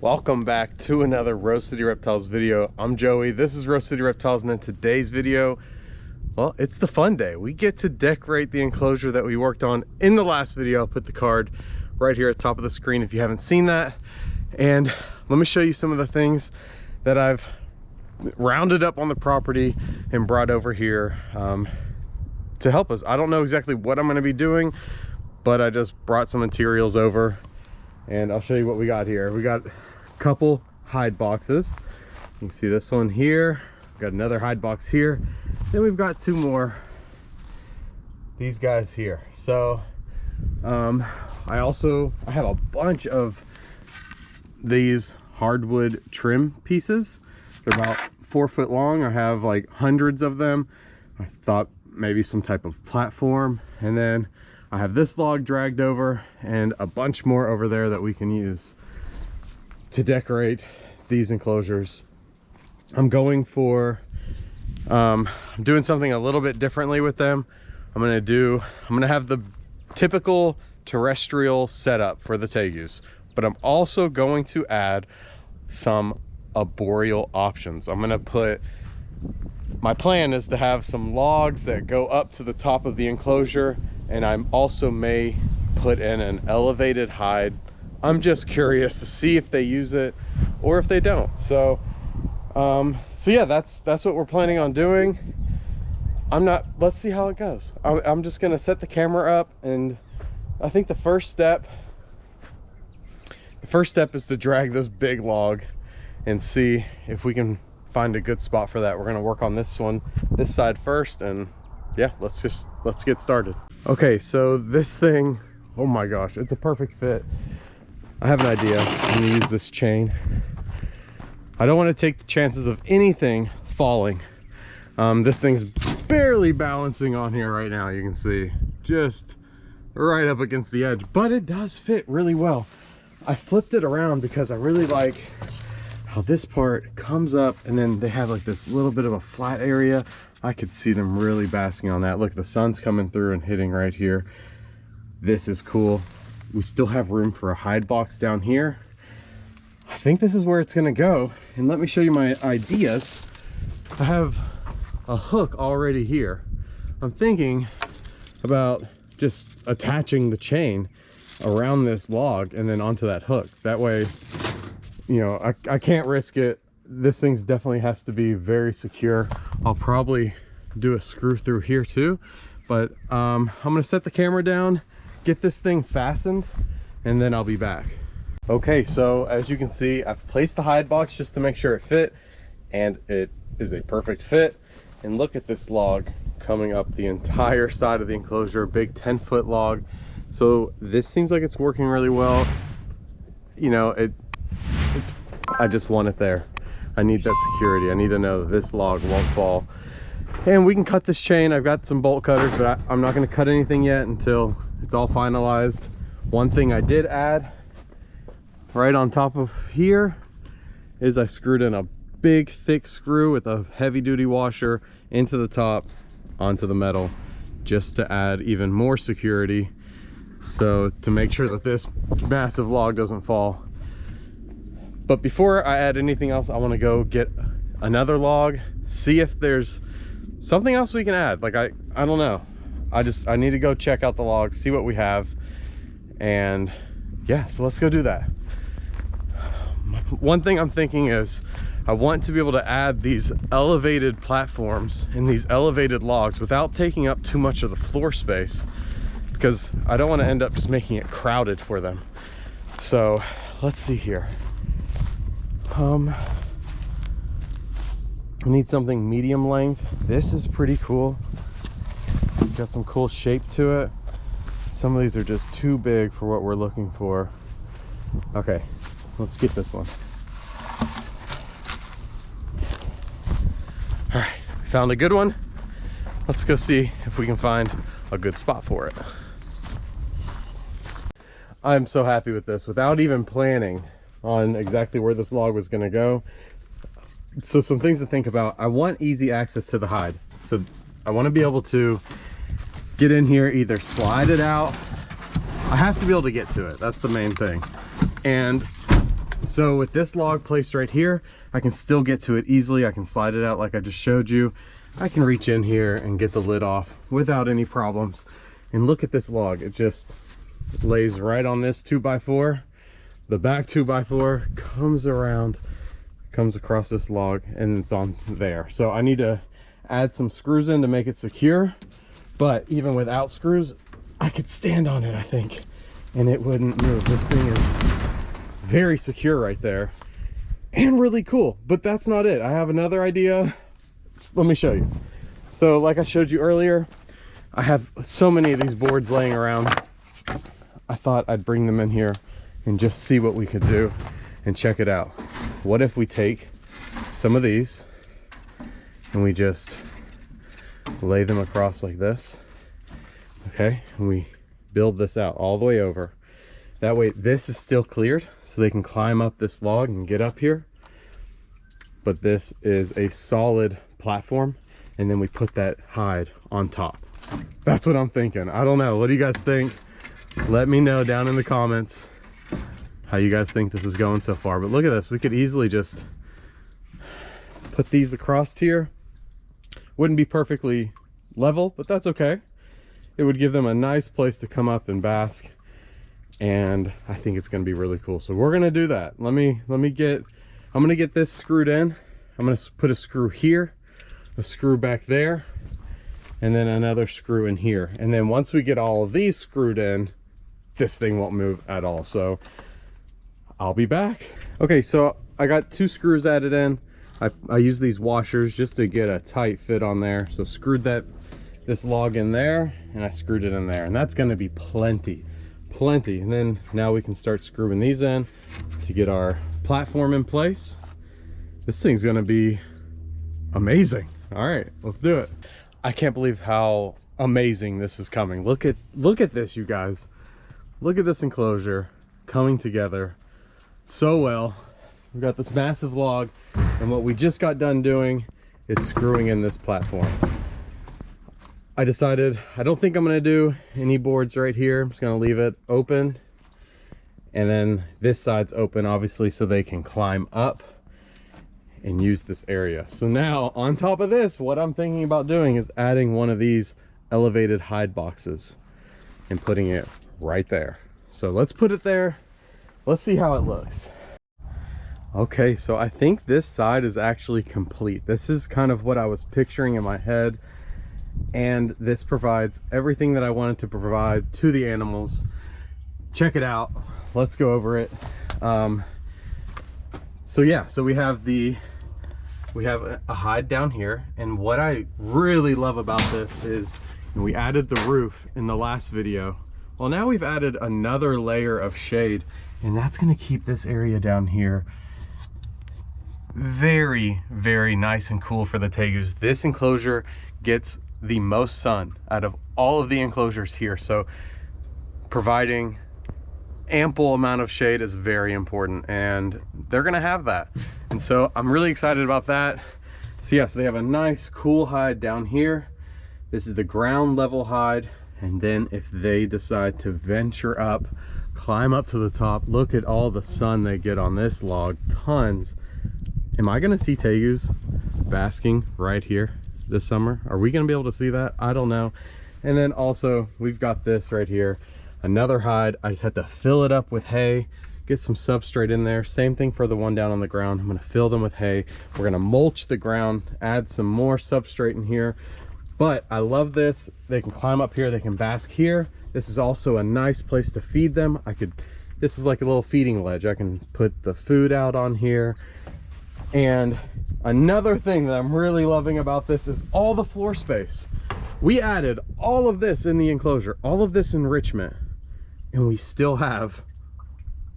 Welcome back to another Rose City Reptiles video. I'm Joey, this is Rose City Reptiles, and in today's video, well, it's the fun day. We get to decorate the enclosure that we worked on in the last video. I'll put the card right here at the top of the screen if you haven't seen that. And let me show you some of the things that I've rounded up on the property and brought over here to help us. I don't know exactly what I'm going to be doing, but I just brought some materials over and I'll show you what we got here. We got couple hide boxes. You can see this one here. We've got another hide box here. Then we've got two more, these guys here. So I have a bunch of these hardwood trim pieces. They're about 4 foot long. I have like hundreds of them. I thought maybe some type of platform, and then I have this log dragged over and a bunch more over there that we can use to decorate these enclosures. I'm doing something a little bit differently with them. I'm gonna have the typical terrestrial setup for the Tegus, but I'm also going to add some arboreal options. My plan is to have some logs that go up to the top of the enclosure, and I also may put in an elevated hide. I'm just curious to see if they use it or if they don't. So yeah, that's what we're planning on doing. Let's see how it goes. I'm just gonna set the camera up, and I think the first step is to drag this big log and see if we can find a good spot for that. We're gonna work on this side first, and yeah, let's get started. Okay, so this thing, oh my gosh, it's a perfect fit. I have an idea. I'm gonna use this chain. I don't want to take the chances of anything falling. This thing's barely balancing on here right now. You can see just right up against the edge, but it does fit really well. I flipped it around because I really like how this part comes up, and then they have like this little bit of a flat area. I could see them really basking on that. Look, the sun's coming through and hitting right here. This is cool. We still have room for a hide box down here. I think this is where it's gonna go. And let me show you my ideas. I have a hook already here. I'm thinking about just attaching the chain around this log and then onto that hook. That way, you know, I can't risk it. This thing's definitely has to be very secure. I'll probably do a screw through here too, but I'm gonna set the camera down, get this thing fastened, and then I'll be back. Okay, so as you can see, I've placed the hide box just to make sure it fit, and it is a perfect fit. And look at this log coming up the entire side of the enclosure, a big 10-foot log. So this seems like it's working really well. You know, I just want it there. I need that security. I need to know that this log won't fall. And we can cut this chain. I've got some bolt cutters, but I'm not going to cut anything yet until it's all finalized. One thing I did add right on top of here is I screwed in a big thick screw with a heavy-duty washer into the top onto the metal, just to add even more security, so to make sure that this massive log doesn't fall. But before I add anything else, I want to go get another log, see if there's something else we can add. Like I don't know, I need to go check out the logs, see what we have, and yeah, so let's go do that. One thing I'm thinking is I want to be able to add these elevated platforms and these elevated logs without taking up too much of the floor space, because I don't want to end up just making it crowded for them. So let's see here. I need something medium length. This is pretty cool. It's got some cool shape to it. Some of these are just too big for what we're looking for. Okay, let's get this one. All right, we found a good one. Let's go see if we can find a good spot for it. I'm so happy with this without even planning on exactly where this log was going to go. So some things to think about. I want easy access to the hide. So I want to be able to get in here, either slide it out. I have to be able to get to it. That's the main thing. And So with this log placed right here, I can still get to it easily. I can slide it out like I just showed you. I can reach in here and get the lid off without any problems. And look at this log. It just lays right on this 2x4. The back 2x4 comes around, comes across this log, and it's on there. So I need to add some screws in to make it secure. But even without screws, I could stand on it, I think, and it wouldn't move. This thing is very secure right there and really cool. But that's not it. I have another idea. Let me show you. So like I showed you earlier, I have so many of these boards laying around. I thought I'd bring them in here and just see what we could do and check it out. What if we take some of these and we just lay them across like this, okay, and we build this out all the way over. That way this is still cleared so they can climb up this log and get up here, but this is a solid platform, and then we put that hide on top. That's what I'm thinking. I don't know, what do you guys think? Let me know down in the comments how you guys think this is going so far. But look at this, we could easily just put these across here. Wouldn't be perfectly level, but that's okay. It would give them a nice place to come up and bask, and I think it's going to be really cool. So we're going to do that. I'm going to get this screwed in. I'm going to put a screw here, a screw back there, and then another screw in here. And then once we get all of these screwed in, this thing won't move at all. So I'll be back. Okay, so I got 2 screws added in. I use these washers just to get a tight fit on there. So screwed this log in there, and I screwed it in there, and that's going to be plenty. And then now we can start screwing these in to get our platform in place. This thing's going to be amazing. All right, let's do it. I can't believe how amazing this is coming. Look at this, you guys. Look at this enclosure coming together so well. We've got this massive log, and what we just got done doing is screwing in this platform. I decided I don't think I'm going to do any boards right here. I'm just going to leave it open, and then this side's open obviously so they can climb up and use this area. So now on top of this, what I'm thinking about doing is adding one of these elevated hide boxes and putting it right there. So let's put it there. Let's see how it looks. Okay, so I think this side is actually complete. This is kind of what I was picturing in my head, and this provides everything that I wanted to provide to the animals. Check it out. Let's go over it. So yeah, so we have a hide down here, and what I really love about this is we added the roof in the last video. Well, now we've added another layer of shade, and that's going to keep this area down here very, very nice and cool for the tegus. This enclosure gets the most sun out of all of the enclosures here, so providing ample amount of shade is very important, and they're gonna have that. And so I'm really excited about that. So yes, they have a nice cool hide down here. This is the ground level hide, and then if they decide to venture up, climb up to the top, look at all the sun they get on this log. Tons. Am I gonna see tegus basking right here this summer? Are we gonna be able to see that? I don't know. And then also we've got this right here, another hide. I just had to fill it up with hay, get some substrate in there. Same thing for the one down on the ground. I'm gonna fill them with hay. We're gonna mulch the ground, add some more substrate in here. But I love this. They can climb up here, they can bask here. This is also a nice place to feed them. This is like a little feeding ledge. I can put the food out on here. And another thing that I'm really loving about this is all the floor space. We added all of this in the enclosure, all of this enrichment, and we still have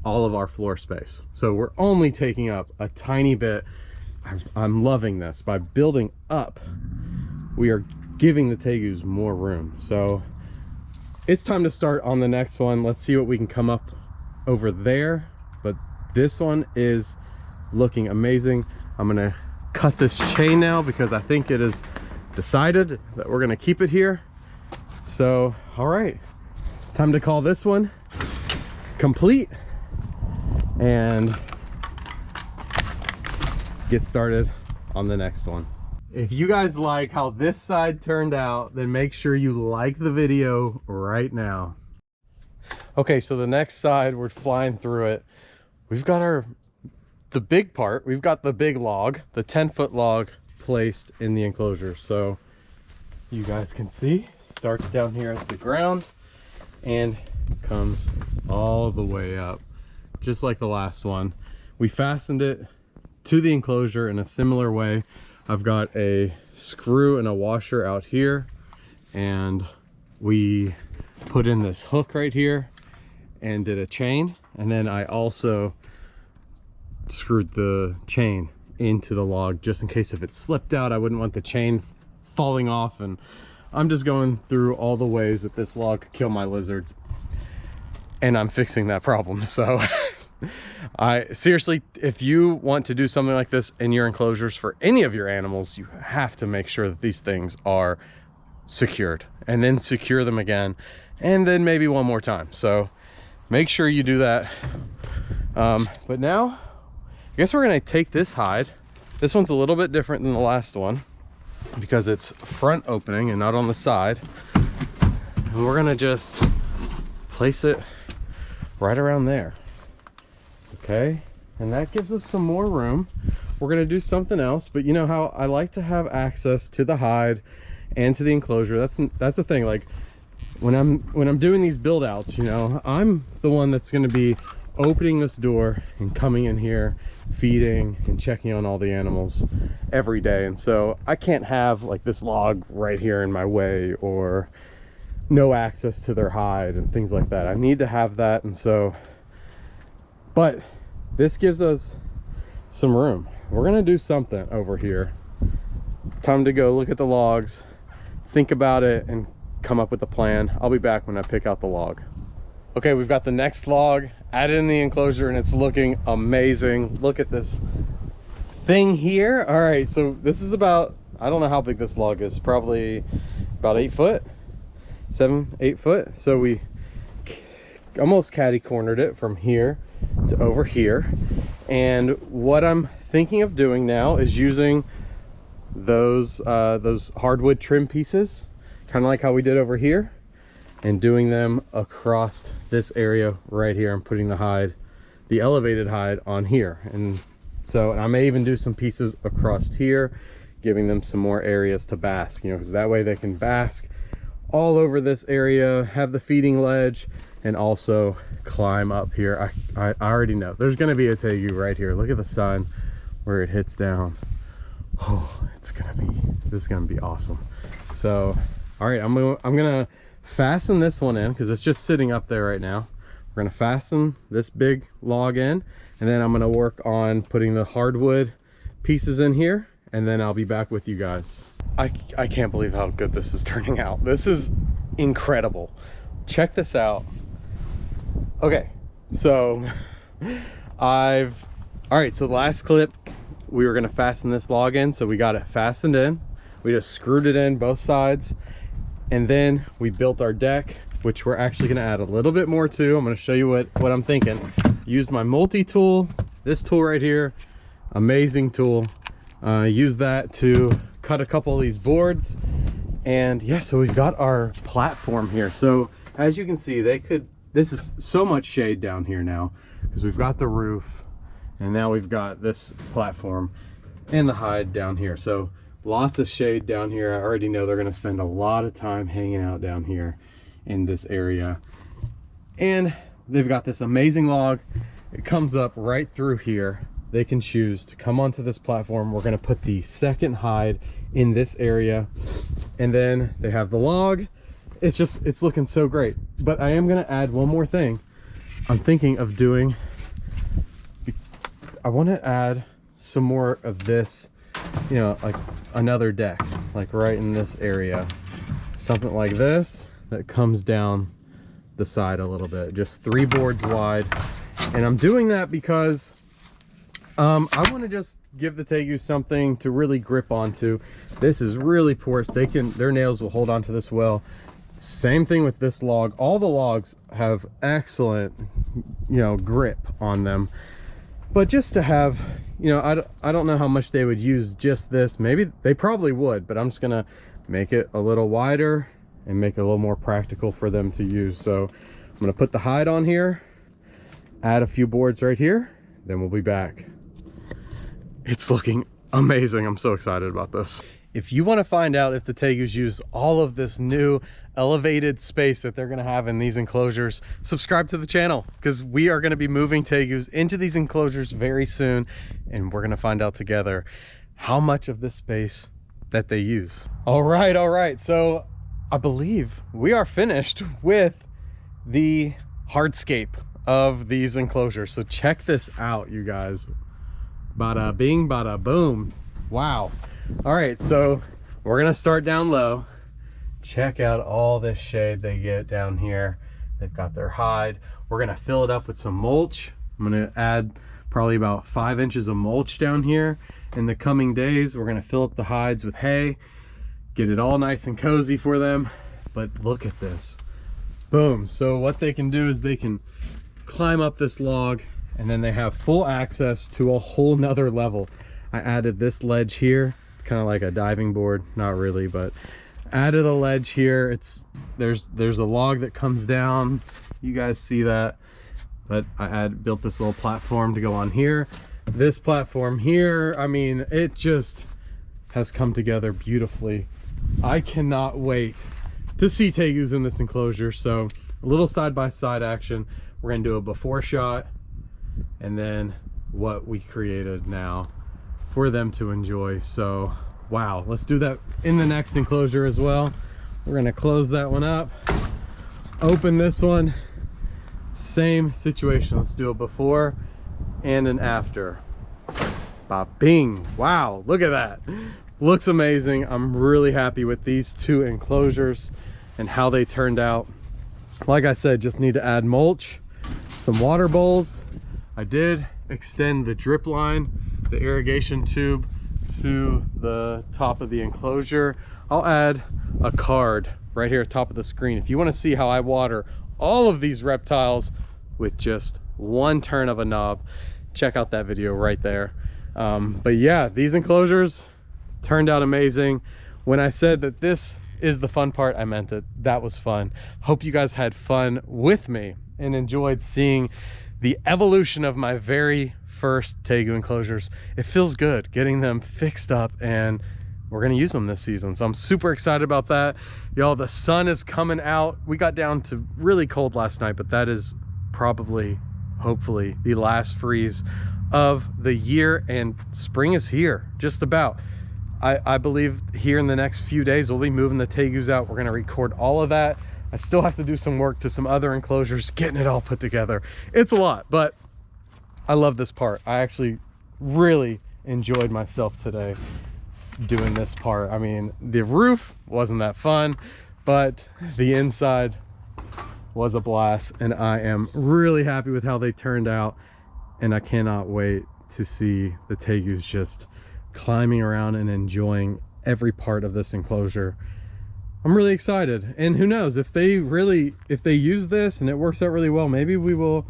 all of our floor space. So we're only taking up a tiny bit. I'm loving this. By building up, we are giving the tegus more room. So it's time to start on the next one. Let's see what we can come up over there. But this one is looking amazing. I'm gonna cut this chain now because I think it is decided that we're gonna keep it here. So all right, time to call this one complete, and get started on the next one. If you guys like how this side turned out, then make sure you like the video right now. Okay, so the next side, we're flying through it. We've got the big part, we've got the big log, the 10-foot log placed in the enclosure. So you guys can see, starts down here at the ground and comes all the way up, just like the last one. We fastened it to the enclosure in a similar way. I've got a screw and a washer out here, and we put in this hook right here and did a chain, and then I also screwed the chain into the log just in case if it slipped out, I wouldn't want the chain falling off. And I'm just going through all the ways that this log could kill my lizards, and I'm fixing that problem. So I seriously, if you want to do something like this in your enclosures for any of your animals, you have to make sure that these things are secured, and then secure them again, and then maybe one more time. So make sure you do that. But now I guess we're gonna take this hide. This one's a little bit different than the last one because it's front opening and not on the side, and we're gonna just place it right around there. Okay, and that gives us some more room. We're gonna do something else, but you know how I like to have access to the hide and to the enclosure. That's the thing. Like when I'm doing these build outs, you know, I'm the one that's gonna be opening this door and coming in here, feeding and checking on all the animals every day. And so I can't have like this log right here in my way, or no access to their hide and things like that. I need to have that. And so, but this gives us some room. We're gonna do something over here. Time to go look at the logs, think about it, and come up with a plan. I'll be back when I pick out the log. Okay, we've got the next log added in the enclosure, and it's looking amazing. Look at this thing here. All right, so this is about, I don't know how big this log is, probably about 8 foot, 7-8 foot. So we almost catty cornered it from here to over here. And what I'm thinking of doing now is using those hardwood trim pieces, kind of like how we did over here, and doing them across this area right here. I'm putting the hide, the elevated hide, on here. And so I may even do some pieces across here, giving them some more areas to bask, you know, because that way they can bask all over this area, have the feeding ledge, and also climb up here. I already know there's going to be a tegu right here. Look at the sun where it hits down. Oh, this is gonna be awesome. So all right, I'm gonna fasten this one in because it's just sitting up there right now. We're gonna fasten this big log in, and then I'm gonna work on putting the hardwood pieces in here, and then I'll be back with you guys. I can't believe how good this is turning out. This is incredible. Check this out. Okay, so all right, so the last clip, we were gonna fasten this log in, so we got it fastened in. We just screwed it in both sides, and then we built our deck, which we're actually gonna add a little bit more to. I'm gonna show you what I'm thinking. Used my multi-tool, this tool right here, amazing tool. Use that to cut a couple of these boards. And yeah, so we've got our platform here. So as you can see, this is so much shade down here now because we've got the roof, and now we've got this platform and the hide down here. So lots of shade down here. I already know they're gonna spend a lot of time hanging out down here in this area. And they've got this amazing log. It comes up right through here. They can choose to come onto this platform. We're gonna put the second hide in this area, and then they have the log. It's looking so great. But I am gonna add one more thing. I'm thinking of doing, I wanna add some more of this, you know, like another deck, like right in this area. Something like this that comes down the side a little bit, just 3 boards wide. And I'm doing that because I want to just give the tegu something to really grip onto. This is really porous. Their nails will hold onto this well. Same thing with this log. All the logs have excellent, you know, grip on them. But just to have, you know, I don't know how much they would use just this. Maybe they probably would, but I'm just gonna make it a little wider and make it a little more practical for them to use. So I'm gonna put the hide on here, add a few boards right here, then we'll be back. It's looking amazing. I'm so excited about this. If you want to find out if the tegus use all of this new elevated space that they're going to have in these enclosures, subscribe to the channel, because we are going to be moving tegus into these enclosures very soon, and we're going to find out together how much of this space that they use. All right. So I believe we are finished with the hardscape of these enclosures. So check this out, you guys. Bada bing, bada boom. Wow. All right, so we're gonna start down low. Check out all this shade they get down here. They've got their hide. We're gonna fill it up with some mulch. I'm gonna add probably about 5 inches of mulch down here. In the coming days, we're gonna fill up the hides with hay, get it all nice and cozy for them. But look at this. Boom. So what they can do is they can climb up this log, and then they have full access to a whole nother level. I added this ledge here. Kind of like a diving board, not really, but added a ledge here. There's a log that comes down, you guys see that, but I built this little platform to go on here. This platform here, I mean, it just has come together beautifully. I cannot wait to see tegus in this enclosure. So a little side-by-side action. We're gonna do a before shot and then what we created now for them to enjoy. So wow, let's do that in the next enclosure as well. We're gonna close that one up, open this one, same situation. Let's do a before and an after. Ba-bing. Wow, look at that. Looks amazing. I'm really happy with these two enclosures and how they turned out. Like I said, just need to add mulch, some water bowls. I did extend the drip line, the irrigation tube, to the top of the enclosure. I'll add a card right here at the top of the screen if you want to see how I water all of these reptiles with just one turn of a knob. Check out that video right there. But yeah, these enclosures turned out amazing. When I said that this is the fun part, I meant it. That was fun. Hope you guys had fun with me and enjoyed seeing the evolution of my very first tegu enclosures. It feels good getting them fixed up, and we're gonna use them this season. So I'm super excited about that. Y'all, the sun is coming out. We got down to really cold last night, but that is probably, hopefully, the last freeze of the year, and spring is here, just about. I believe here in the next few days, we'll be moving the tegus out. We're gonna record all of that. I still have to do some work to some other enclosures, getting it all put together. It's a lot, but I love this part. I actually really enjoyed myself today doing this part. I mean, the roof wasn't that fun, but the inside was a blast, and I am really happy with how they turned out, and I cannot wait to see the tegus just climbing around and enjoying every part of this enclosure. I'm really excited, and who knows, if they use this and it works out really well, maybe we will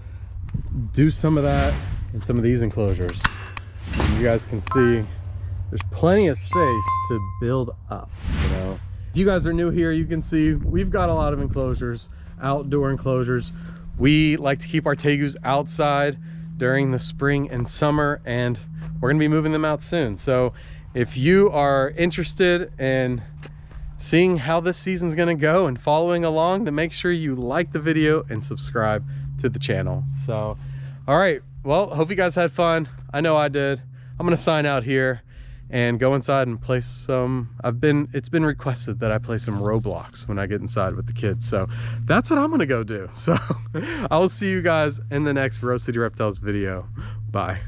do some of that in some of these enclosures. You guys can see there's plenty of space to build up, you know. If you guys are new here, you can see we've got a lot of enclosures, outdoor enclosures. We like to keep our tegus outside during the spring and summer, and we're gonna be moving them out soon. So if you are interested in seeing how this season's gonna go and following along, then make sure you like the video and subscribe to the channel. So, all right, well, hope you guys had fun. I know I did. I'm gonna sign out here and go inside and play some, it's been requested that I play some Roblox when I get inside with the kids. So that's what I'm gonna go do. So I will see you guys in the next Rose City Reptiles video. Bye.